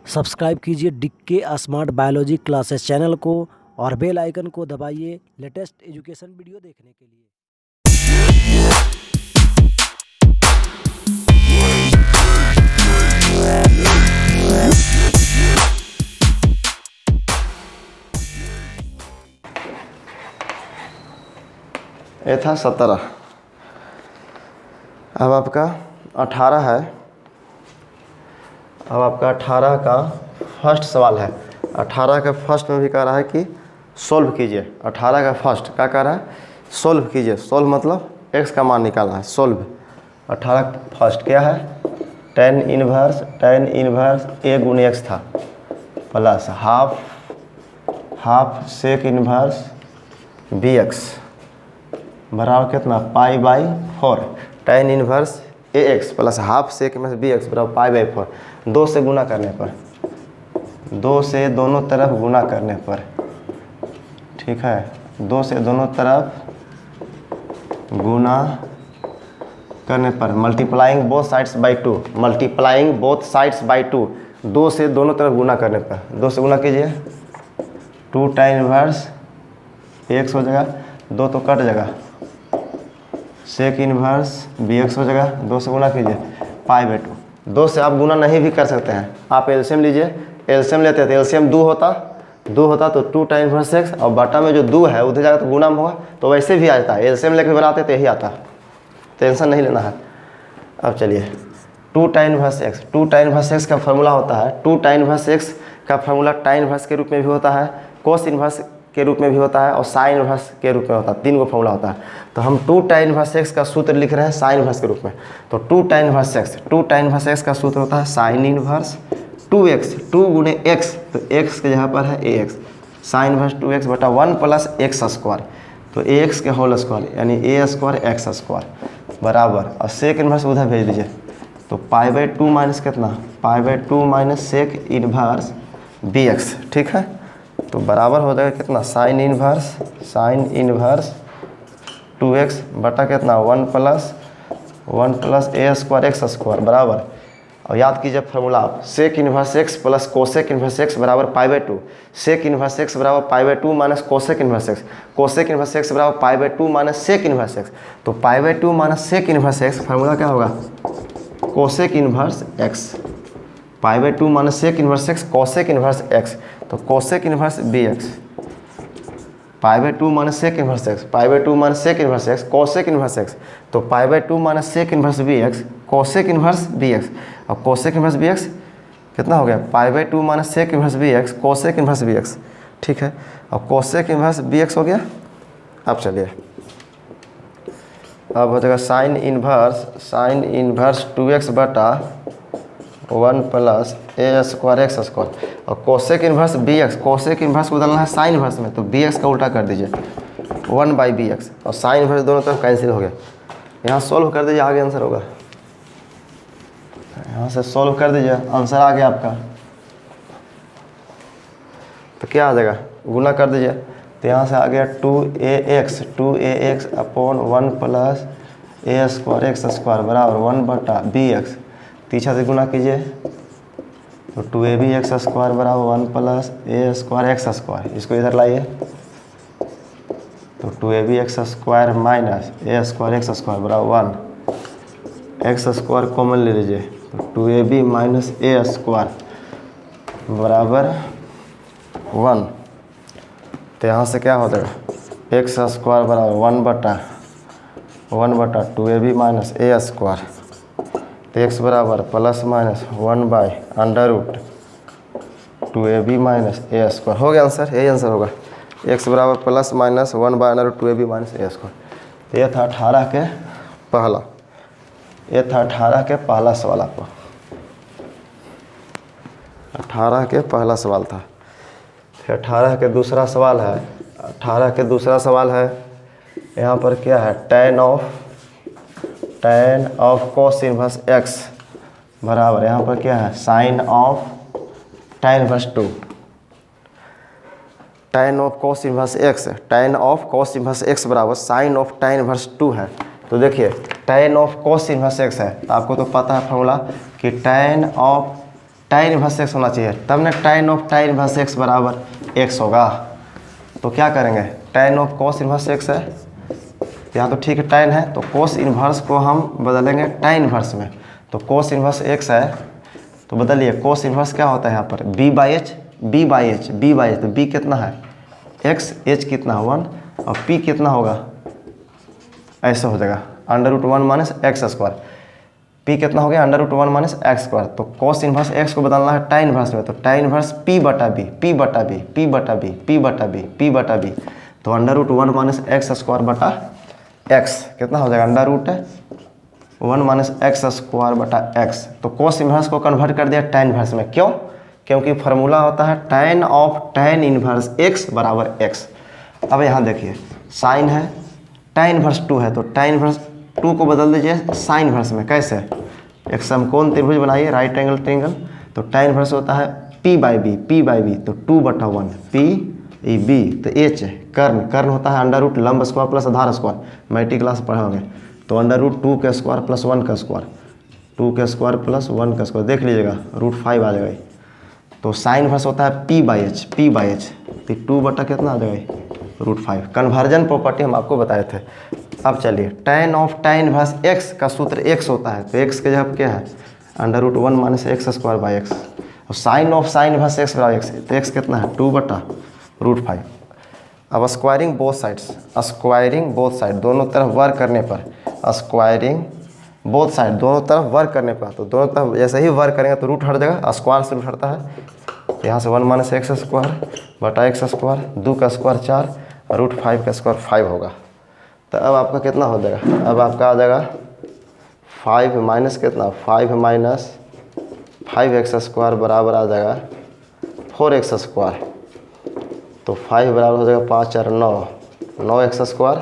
Subscribe कीजिए डिक्के smart biology classes channel को और बेल आइकन को दबाइए लेटेस्ट एजुकेशन वीडियो देखने के लिए। ये था 17। अब आपका 18 है। अब आपका 18 का फर्स्ट सवाल है। 18 का फर्स्ट में भी कह रहा है कि सोल्व कीजिए। 18 का फर्स्ट क्या कह रहा है? सोल्व कीजिए। सोल्व मतलब x का मान निकालना है। सोल्व 18 फर्स्ट क्या है? tan इनवर्स a गुने x था plus half sec inverse bx बराबर कितना? π/4। tan inverse ax plus half sec inverse bx बराबर π/4। 2 से गुना करने पर, 2 से दोनों तरफ गुना करने पर, ठीक है, 2 से दोनों तरफ गुना करने पर, multiplying both sides by 2, multiplying both sides by 2, 2 से दोनों तरफ गुना करने पर, 2 से गुना कीजिए, 2 tan इनवर्स x हो जाएगा, 2 तो कट जाएगा, सेक इनवर्स bx हो जाएगा, 2 से गुना कीजिए, π/2। 2 से आप गुना नहीं भी कर सकते हैं, आप एलसीएम लीजिए। एलसीएम लेते हैं तो एलसीएम 2 होता तो 2 tan इनवर्स x, और बटा में जो 2 है उधर जाएगा तो गुना में होगा, तो वैसे भी आ जाता है। एलसीएम लेकर बनाते तो यही आता, टेंशन नहीं लेना है। अब चलिए 2 tan inverse x, 2 tan inverse x का फार्मूला होता है, 2 tan इनवर्स x का फार्मूला tan इनवर्स के रूप में भी होता है, cos इनवर्स के रूप में भी होता है, और sin इनवर्स के रूप में होता है। 3 गो फार्मूला होता है। तो हम 2 tan इनवर्स x का सूत्र लिख रहे हैं sin इनवर्स के रूप में। तो 2 tan इनवर्स x का सूत्र होता है sin इनवर्स 2x, 2 गुने x, तो x के जगह पर है ax, sin इनवर्स 2x बटा 1 प्लस x स्क्वायर, तो ax के होल स्क्वायर यानी a स्क्वायर x स्क्वायर बराबर, और सेक इनवर्स उधर भेज दीजिए, तो π/2 माइनस कितना? π/2 माइनस सेक इनवर्स bx, ठीक है। तो बराबर हो जाएगा कितना? साइन इनवर्स 2x बटा कितना? 1 plus a square x square बराबर, और याद कीजिए फार्मूला आप, sec inverse x plus cosec inverse x बराबर π/2, सेक इनवर्स x बराबर π/2 minus cosec inverse x, cosec inverse x बराबर π/2 माइनस सेक इनवर्स x, तो π/2 minus sec inverse x formula क्या होगा? Cosec inverse x, π/2 minus sec inverse x cosec inverse x, तो cosec inverse bx, π/2 minus sec inverse x, π/2 minus sec inverse x cosec inverse x, तो π/2 minus sec inverse bx cosec inverse bx, और cosec inverse bx कितना हो गया? π/2 minus sec inverse bx cosec inverse bx, ठीक है, और cosec inverse bx हो गया। अब चलिए, अब हो जाएगा साइन इनवर्स 2x बटा 1 plus a square x square, और cosec inverse bx, cosec inverse को डालना है साइन इनवर्स में, तो bx का उल्टा कर दीजिए 1/bx, और साइन इनवर्स दोनों तरफ कैंसिल हो गया। यहाँ सोल्व कर दीजिए, आगे आंसर होगा। यहाँ से सोल्व कर दीजिए, आंसर आ गया आपका। तो क्या आ जाएगा? गुना कर दीजिए, तो यहाँ से आ गया 2ax upon 1 plus a square x square बराबर 1/bx, पीछे से गुना कीजिए, तो 2ab x स्क्वायर बराबर 1 plus a square x square, इसको इधर लाइए, तो 2ab x square minus a square x square बराबर 1, x स्क्वायर कॉमन ले लीजिए, तो 2ab माइनस a स्क्वायर बराबर 1, तो यहाँ से क्या हो जाएगा? x स्क्वायर बराबर 1/2ab माइनस a स्क्वायर, तो x बराबर plus minus 1/√2ab minus a square हो गया आंसर। यही आंसर होगा, x बराबर plus minus 1/√2ab minus a square. तो ये था 18 के पहला, ये था 18 के पहला सवाल। आपको 18 के पहला सवाल था। फिर 18 के दूसरा सवाल है। 18 के दूसरा सवाल है, यहाँ पर क्या है? tan of cos inverse x बराबर, यहाँ पर क्या है? sin of tan inverse 2, tan of cos inverse x बराबर sin ऑफ tan इनवर्स 2 है। तो देखिए tan of cos inverse x है, तो आपको तो पता है फार्मूला कि tan of tan inverse x होना चाहिए, तब ना tan of tan inverse x बराबर x होगा। तो क्या करेंगे, tan of cos inverse x है, यहाँ तो ठीक है tan है, तो cos इनवर्स को हम बदलेंगे tan इनवर्स में। तो cos इनवर्स x है तो बदलिए, cos इनवर्स क्या होता है यहाँ पर b बाई एच, तो b कितना है x, h कितना है 1 और p कितना होगा, ऐसा हो जाएगा √1 माइनस एक्स स्क्वायर। p कितना हो गया √1 माइनस एक्स स्क्वायर। तो cos इनवर्स x को बदलना है tan इनवर्स में, तो tan इनवर्स p बटा b, तो √1 माइनस एक्स स्क्वायर बटा x कितना हो जाएगा √1 माइनस एक्स स्क्वायर बटा x। तो cos इनवर्स को कन्वर्ट कर दिया tan इनवर्स में, क्यों, क्योंकि फार्मूला होता है tan of tan inverse x बराबर x। अब यहाँ देखिए साइन है, tan इनवर्स 2 है, तो tan इनवर्स 2 को बदल दीजिए sin इनवर्स में। कैसे, एक समकोण त्रिभुज बनाइए, राइट एंगल ट्रायंगल, तो tan इनवर्स होता है p बाई बी, तो 2/1 p ई बी, तो h कर्ण होता है √ लंब स्क्वायर प्लस आधार स्क्वायर, मैट्रिक क्लास पढ़े होंगे, तो √2 का स्क्वायर प्लस 1 का स्क्वायर, 2 का स्क्वायर प्लस 1 का स्क्वायर, देख लीजिएगा √5 आ जाएगा। तो साइन इनवर्स होता है p बाई एच, तो 2 बटा कितना आ जाएगा √5। कन्वर्जन प्रॉपर्टी हम आपको बताए थे। अब चलिए tan of tan inverse x का सूत्र x होता है, तो x के जगह क्या है √1 minus x square by x, और sine of sine inverse x बराबर x, तो x कितना है 2 बटा √5। अब स्क्वायरिंग बोथ साइड, दोनों तरफ वर्क करने पर, स्क्वायरिंग बोथ साइड दोनों तरफ वर्क करने पर, तो दोनों तरफ जैसे ही वर्क करेंगे तो रूट हट जाएगा, स्क्वायर से रूट हटता है, यहाँ से 1 माइनस एक्स स्क्वायर बटा एक्स स्क्वायर, 2 का स्क्वायर 4 और √5 का स्क्वायर 5 होगा। तो अब आपका कितना हो जाएगा, अब आपका आ जाएगा 5 माइनस कितना, 5 माइनस 5x स्क्वायर बराबर आ जाएगा 4x स्क्वायर, तो 5 बराबर हो जाएगा 5 और 9x स्क्वायर,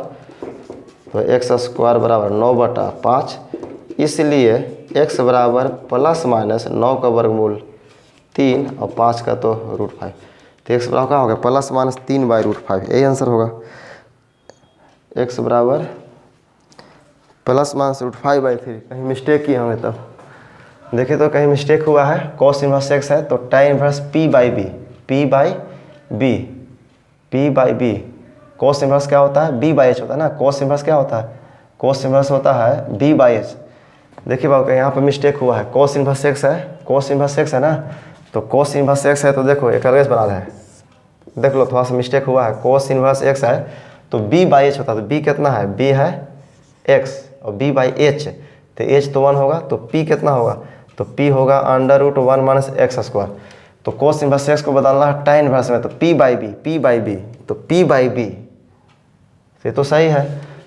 तो x स्क्वायर बराबर 9 बटा 5, इसलिए x बराबर प्लस माइनस 9 का वर्गमूल 3 और 5 का तो √5, तो x बराबर क्या होगा प्लस माइनस 3 बाई √5, यही आंसर होगा। x बराबर प्लस माइनस √5 बाई 3, कहीं मिस्टेक किए होंगे तब, देखिए तो कहीं मिस्टेक हुआ है, cos इनवर्स x है तो tan inverse p by b, cos inverse क्या होता है b बाई h होता है ना, cos इनवर्स क्या होता है, cos इनवर्स होता है b बाई h। देखिए बाबू यहाँ पर मिस्टेक हुआ है, cos इनवर्स x है ना, तो cos इनवर्स x है तो देखो एक अलग बना रहे हैं, देख लो थोड़ा सा मिस्टेक हुआ है, cos इनवर्स x है तो b बाई h होता है, तो b कितना है, b है x और b बाई h, तो h तो 1 होगा, तो p कितना होगा, तो p होगा √1 माइनस एक्स स्क्वायर। तो cos इनवर्स x को बदलना है tan इनवर्स में, तो p बाई b, तो p बाई b, ये तो सही है।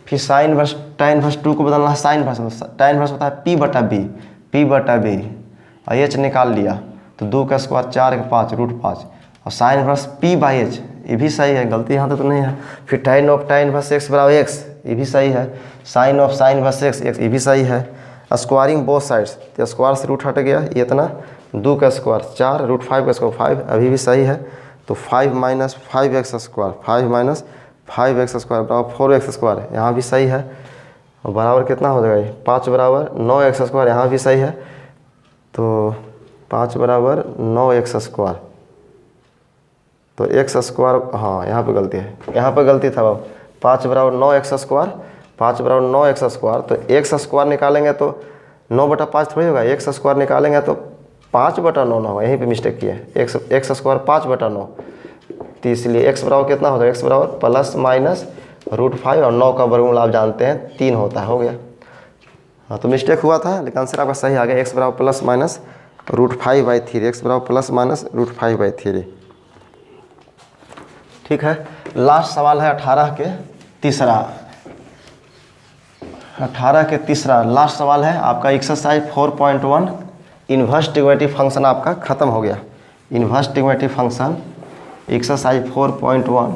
फिर साइन इनवर्स tan इनवर्स 2 को बदलना है साइन इनवर्स में, tan इनवर्स होता है p बटा b और h निकाल लिया, तो 2 का स्क्वायर 4 का 5 √5, और sine inverse p by h, ये भी सही है, गलती यहाँ तो नहीं है। फिर tan of tan inverse x बराबर x, ये भी सही है। Sine of sine inverse x, ये भी सही है। स्क्वायरिंग बोथ साइड्स, तो स्क्वायर से रूट हट गया, ये इतना 2 का स्क्वायर 4 √5 का स्क्वायर 5, अभी भी सही है। तो 5 minus 5x square, 5 minus 5x square बराबर 4x स्क्वायर, यहाँ भी सही है, और बराबर कितना हो जाएगा, 5 बराबर 9x स्क्वायर, यहाँ भी सही है, तो 5 बराबर 9x स्क्वायर, तो x स्क्वायर, हाँ यहाँ पे गलती है, यहाँ पे गलती था बाबू, 5 बराबर 9x स्क्वायर, 5 बराबर 9x स्क्वायर, तो x स्क्वायर निकालेंगे तो 9 बटा 5 थोड़ी होगा, x स्क्वायर निकालेंगे तो 5 बटा 9 होगा, यहीं पे मिस्टेक किया है, x स्क्वायर 5 बटा 9, तो इसलिए x बराबर कितना हो जाएगा, x बराबर प्लस माइनस √5 और 9 का वर्गमूल आप जानते हैं 3 होता है, हो गया। हाँ तो मिस्टेक हुआ था, लेकिन आंसर आपका सही आ गया, x बराबर प्लस माइनस √5 बाई 3, x बराबर प्लस माइनस √5 बाई 3। ठीक है, लास्ट सवाल है 18 के तीसरा लास्ट सवाल है आपका एक्सरसाइज 4.1, इन्वर्स ट्रिग्नोमेट्रिक फंक्शन आपका खत्म हो गया। इन्वर्स ट्रिग्नोमेट्रिक फंक्शन एक्सरसाइज 4.1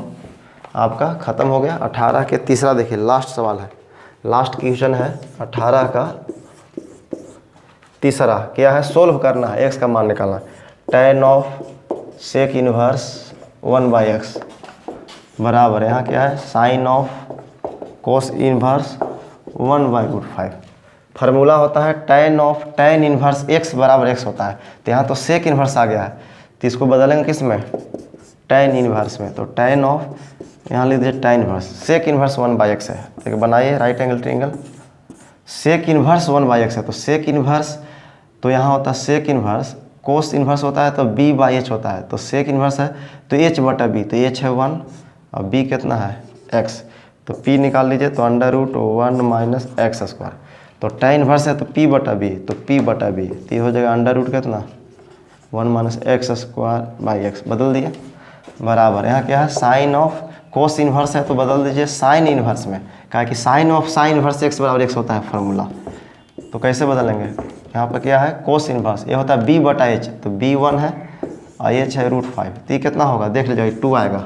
आपका खत्म हो गया। 18 के तीसरा देखिए लास्ट सवाल है, लास्ट क्वेश्चन है 18 का तीसरा, क्या है, सोल्व करना है, x का मान निकालना है। tan of sec inverse 1 by x बराबर यहाँ क्या है, sine of cos inverse 1 by √5। Formula होता है tan इन्वर्स x बराबर x होता है। तो यहाँ तो सेक इन्वर्स आ गया है, तो इसको बदलेंगे किस में, tan इन्वर्स में। तो tan ऑफ, यहाँ लिख दीजिए tan इन्वर्स, सेक इन्वर्स 1/x है। तो बनाइए right angle triangle, sec inverse 1/x है। तो सेक इन्वर्स, तो यहाँ होता है सेक इन्वर्स, कोस इन्वर्स होता है तो b/h होता है। तो सेक इन्वर्स है तो h/b, तो h है 1 और b कितना है x। तो p निकाल लीजिए, तो √1 - x²। तो tan इन्वर्स है तो p/b, तो p/b, तो ये हो जाएगा अंडर कितना 1 - x²/x, बदल दिए बराबर। यहाँ क्या है साइन ऑफ, कोस इन्वर्स है तो बदल दीजिए साइन इन्वर्स में, कहा कि sine of sine inverse x बराबर x होता है फार्मूला। तो कैसे बदलेंगे, यहाँ पर क्या है कोस इन्वर्स, ये होता है b/h, तो b1 है और h है √5। तो ये कितना होगा देख लीजिएगा, 2 आएगा,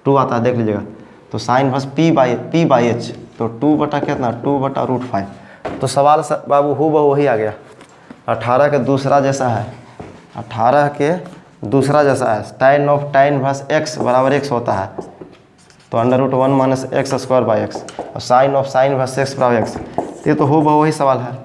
2 आता है देख लीजिएगा। तो साइन इन्वर्स p/h, तो 2 कितना 2/√5। तो सवाल बाबू हूबहू वही आ गया, 18 के दूसरा जैसा है, 18 के दूसरा जैसा है। tan of tan inverse x बराबर x होता है, तो √1 - x²/x, और sine of sine inverse x बराबर x। ये तो हूबहू वही सवाल है।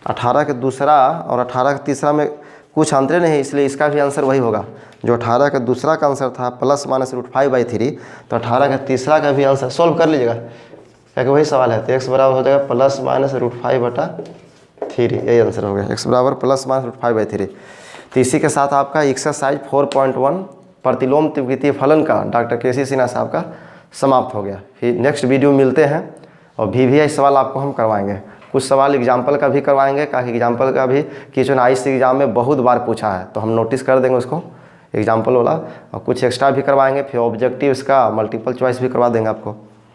18 के दूसरा और 18 के तीसरा में कुछ अंतर नहीं है, इसलिए इसका भी आंसर वही होगा। जो 18 का दूसरा का आंसर था +-√5/3, तो 18 का तीसरा का भी आंसर सोल्व कर लीजिएगा, क्योंकि वही सवाल है। तो x बराबर हो जाएगा +-√5/3, यही आंसर हो गया, x बराबर +-√5/3। तो इसी के साथ आपका एक्सरसाइज 4.1 प्रतिलोम त्रिविमीय फलन का डॉक्टर के.सी. सिन्हा साहब का समाप्त हो गया। फिर नेक्स्ट वीडियो मिलते हैं, और VVI सवाल आपको हम करवाएंगे, कुछ सवाल एग्जाम्पल का भी करवाएंगे, क्योंकि एग्जाम्पल का भी क्वेश्चन IC एग्जाम में बहुत बार पूछा है, तो हम नोटिस कर देंगे उसको एग्जाम्पल वाला, और कुछ एक्स्ट्रा भी करवाएंगे। फिर ऑब्जेक्टिव इसका मल्टीपल चॉइस भी करवा देंगे आपको।